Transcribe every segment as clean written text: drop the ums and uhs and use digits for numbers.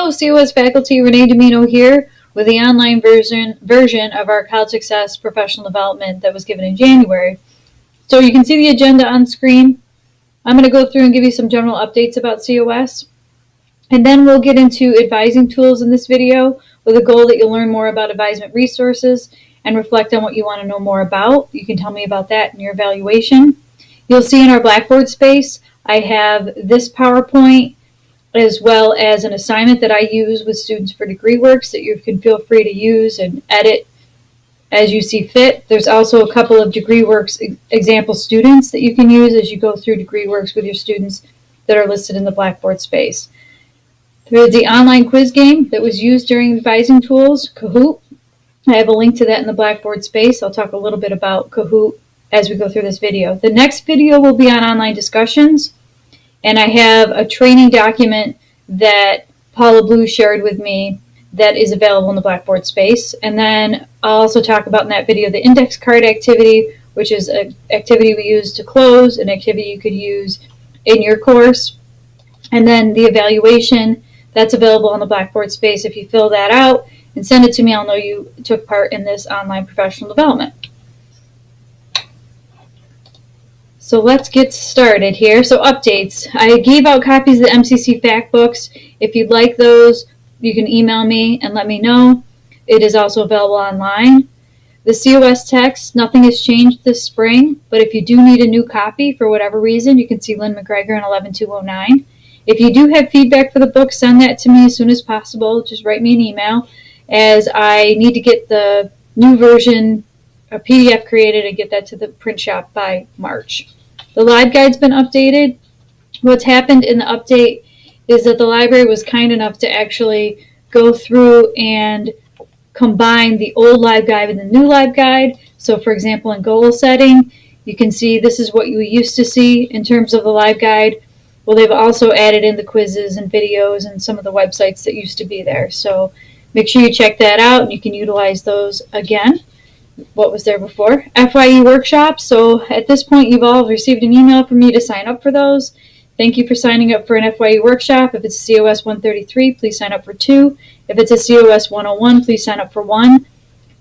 Hello, COS faculty, Renee Domino here with the online version of our College Success Professional Development that was given in January. So you can see the agenda on screen. I'm going to go through and give you some general updates about COS. And then we'll get into advising tools in this video with a goal that you'll learn more about advisement resources and reflect on what you want to know more about. You can tell me about that in your evaluation. You'll see in our Blackboard space, I have this PowerPoint as well as an assignment that I use with students for degree works that you can feel free to use and edit as you see fit. There's also a couple of degree works example students that you can use as you go through degree works with your students that are listed in the Blackboard space. There's the online quiz game that was used during advising tools, Kahoot. I have a link to that in the Blackboard space. I'll talk a little bit about Kahoot as we go through this video. The next video will be on online discussions. And I have a training document that Paula Blue shared with me that is available in the Blackboard space. And then I'll also talk about in that video the index card activity, which is an activity we use to close, an activity you could use in your course. And then the evaluation, that's available on the Blackboard space. If you fill that out and send it to me, I'll know you took part in this online professional development. So let's get started here. So updates. I gave out copies of the MCC fact books. If you'd like those, you can email me and let me know. It is also available online. The COS text, nothing has changed this spring, but if you do need a new copy for whatever reason, you can see Lynn McGregor in 11209. If you do have feedback for the book, send that to me as soon as possible. Just write me an email, as I need to get the new version, a PDF created, and get that to the print shop by March. The LibGuide's been updated. What's happened in the update is that the library was kind enough to actually go through and combine the old LibGuide and the new LibGuide. So for example, in goal setting, you can see this is what you used to see in terms of the LibGuide. Well, they've also added in the quizzes and videos and some of the websites that used to be there. So make sure you check that out and you can utilize those again. What was there before. FYE workshops. So at this point, you've all received an email from me to sign up for those. Thank you for signing up for an FYE workshop. If it's a COS 133, please sign up for 2. If it's a COS 101, please sign up for 1.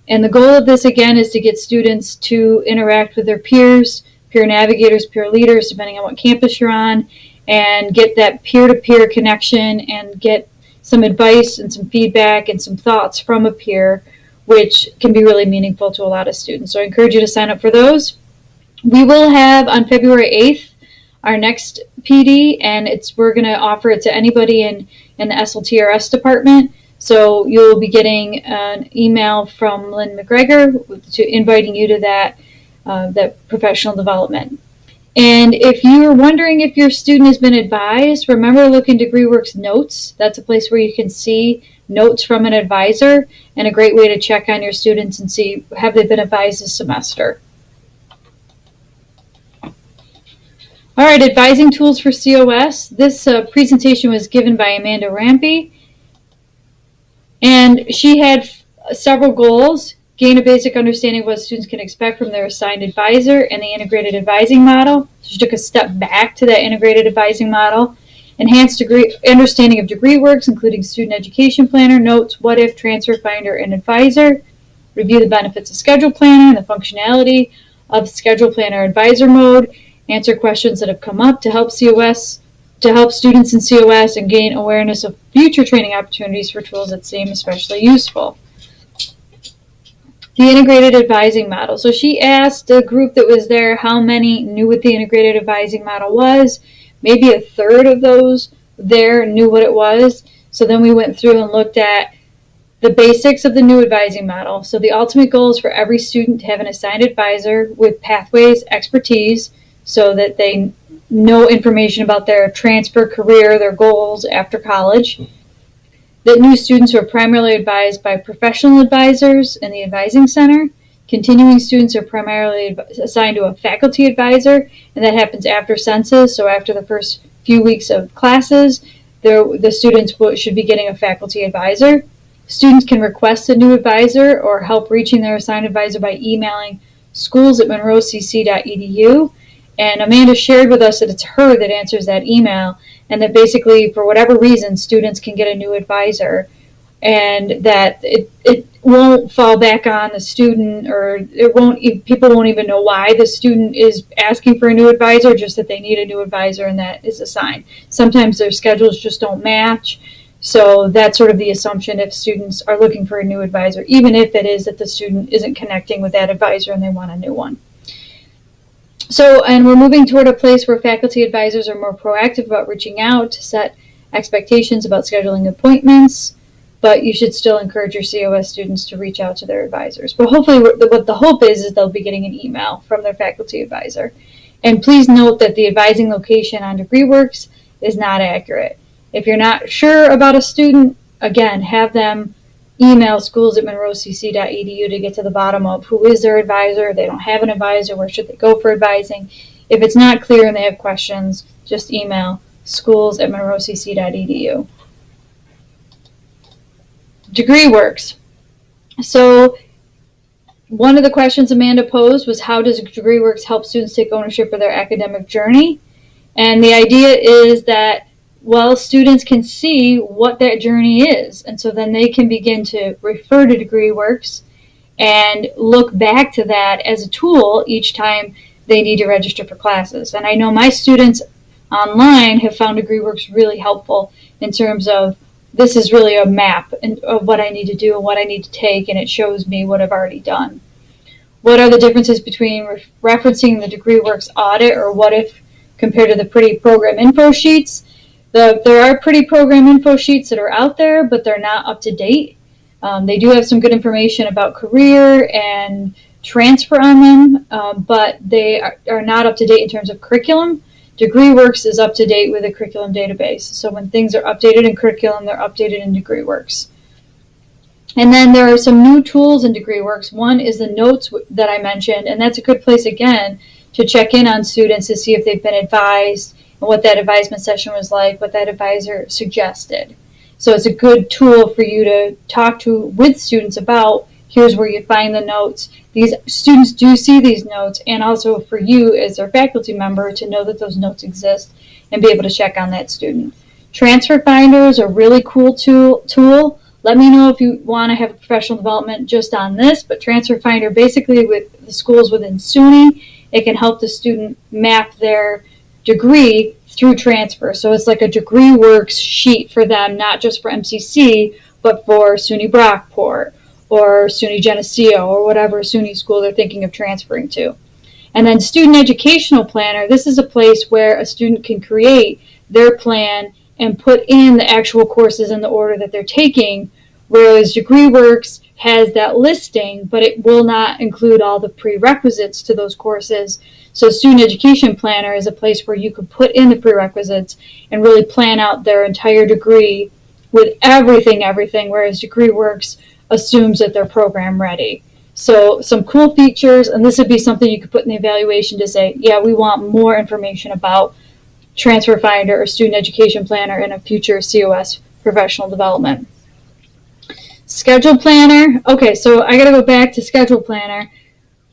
And the goal of this, again, is to get students to interact with their peers, peer navigators, peer leaders, depending on what campus you're on, and get that peer-to-peer connection and get some advice and some feedback and some thoughts from a peer, which can be really meaningful to a lot of students. So I encourage you to sign up for those. We will have on February 8th our next PD, and we're going to offer it to anybody in the SLTRS department. So you'll be getting an email from Lynn McGregor inviting you to that professional development. And if you're wondering if your student has been advised, remember to look in DegreeWorks Notes. That's a place where you can see notes from an advisor and a great way to check on your students and see have they been advised this semester. All right, advising tools for COS. This presentation was given by Amanda Rampy, and she had several goals. Gain a basic understanding of what students can expect from their assigned advisor and the integrated advising model. She took a step back to that integrated advising model. Enhanced understanding of degree works, including student education planner, notes, what if, transfer finder, and advisor. Review the benefits of schedule planner and the functionality of schedule planner advisor mode. Answer questions that have come up to help students in COS and gain awareness of future training opportunities for tools that seem especially useful. The integrated advising model. So she asked the group that was there how many knew what the integrated advising model was. Maybe a third of those there knew what it was. So then we went through and looked at the basics of the new advising model. So the ultimate goal is for every student to have an assigned advisor with pathways expertise so that they know information about their transfer career, their goals after college. That new students are primarily advised by professional advisors in the advising center. Continuing students are primarily assigned to a faculty advisor, and that happens after census, so after the first few weeks of classes, the students should be getting a faculty advisor. Students can request a new advisor or help reaching their assigned advisor by emailing schools@monroecc.edu. And Amanda shared with us that it's her that answers that email, and that basically, for whatever reason, students can get a new advisor, and that it won't fall back on the student, or people won't even know why the student is asking for a new advisor, just that they need a new advisor and that is assigned. Sometimes their schedules just don't match. So that's sort of the assumption if students are looking for a new advisor, even if it is that the student isn't connecting with that advisor and they want a new one. So, and we're moving toward a place where faculty advisors are more proactive about reaching out to set expectations about scheduling appointments, but you should still encourage your COS students to reach out to their advisors. But hopefully what the hope is they'll be getting an email from their faculty advisor. And please note that the advising location on DegreeWorks is not accurate. If you're not sure about a student, again, have them email schools@monroecc.edu to get to the bottom of who is their advisor. If they don't have an advisor, where should they go for advising? If it's not clear and they have questions, just email schools@monroecc.edu. DegreeWorks. So one of the questions Amanda posed was, how does DegreeWorks help students take ownership of their academic journey? And the idea is that, well, students can see what that journey is, and so then they can begin to refer to DegreeWorks and look back to that as a tool each time they need to register for classes. And I know my students online have found DegreeWorks really helpful in terms of, this is really a map of what I need to do and what I need to take, and it shows me what I've already done. What are the differences between referencing the DegreeWorks audit or what if compared to the pretty program info sheets? There are pretty program info sheets that are out there, but they're not up to date. They do have some good information about career and transfer on them, but they are not up to date in terms of curriculum. DegreeWorks is up to date with a curriculum database. So when things are updated in curriculum, they're updated in DegreeWorks. And then there are some new tools in DegreeWorks. One is the notes that I mentioned, and that's a good place, again, to check in on students to see if they've been advised and what that advisement session was like, what that advisor suggested. So it's a good tool for you to talk with students about, here's where you find the notes. These students do see these notes, and also for you as their faculty member to know that those notes exist and be able to check on that student. Transfer Finder is a really cool tool. Let me know if you want to have a professional development just on this, but Transfer Finder, basically with the schools within SUNY, it can help the student map their degree through transfer. So it's like a DegreeWorks sheet for them, not just for MCC, but for SUNY Brockport or SUNY Geneseo or whatever SUNY school they're thinking of transferring to. And then Student Educational Planner, this is a place where a student can create their plan and put in the actual courses in the order that they're taking, whereas DegreeWorks has that listing, but it will not include all the prerequisites to those courses. So Student Education Planner is a place where you can put in the prerequisites and really plan out their entire degree with everything, whereas DegreeWorks assumes that they're program ready. So some cool features, and this would be something you could put in the evaluation to say, yeah, we want more information about Transfer Finder or Student Education Planner in a future COS professional development. Schedule Planner. Okay, so I got to go back to Schedule Planner.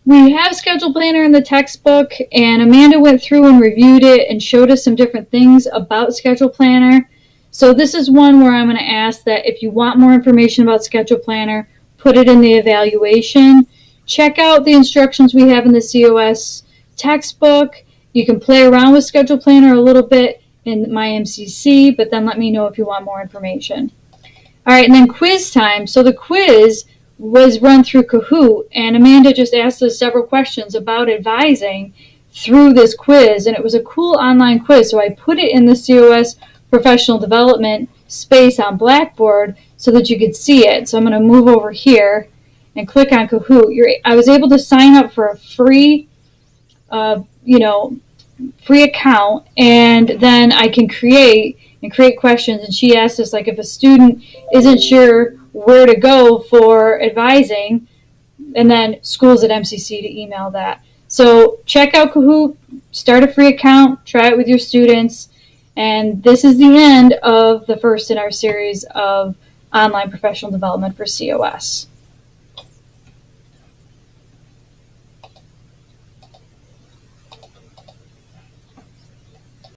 We have Schedule Planner in the textbook, and Amanda went through and reviewed it and showed us some different things about Schedule Planner. So this is one where I'm going to ask that if you want more information about Schedule Planner, put it in the evaluation. Check out the instructions we have in the COS textbook. You can play around with Schedule Planner a little bit in my MCC, but then let me know if you want more information. All right, and then quiz time. So the quiz was run through Kahoot, and Amanda just asked us several questions about advising through this quiz, and it was a cool online quiz. So I put it in the COS professional development space on Blackboard so that you could see it. So I'm going to move over here and click on Kahoot. I was able to sign up for a free account, and then I can create questions. And she asked us, like, if a student isn't sure where to go for advising, and then schools@MCC to email that. So check out Kahoot, start a free account, try it with your students, and this is the end of the first in our series of online professional development for COS.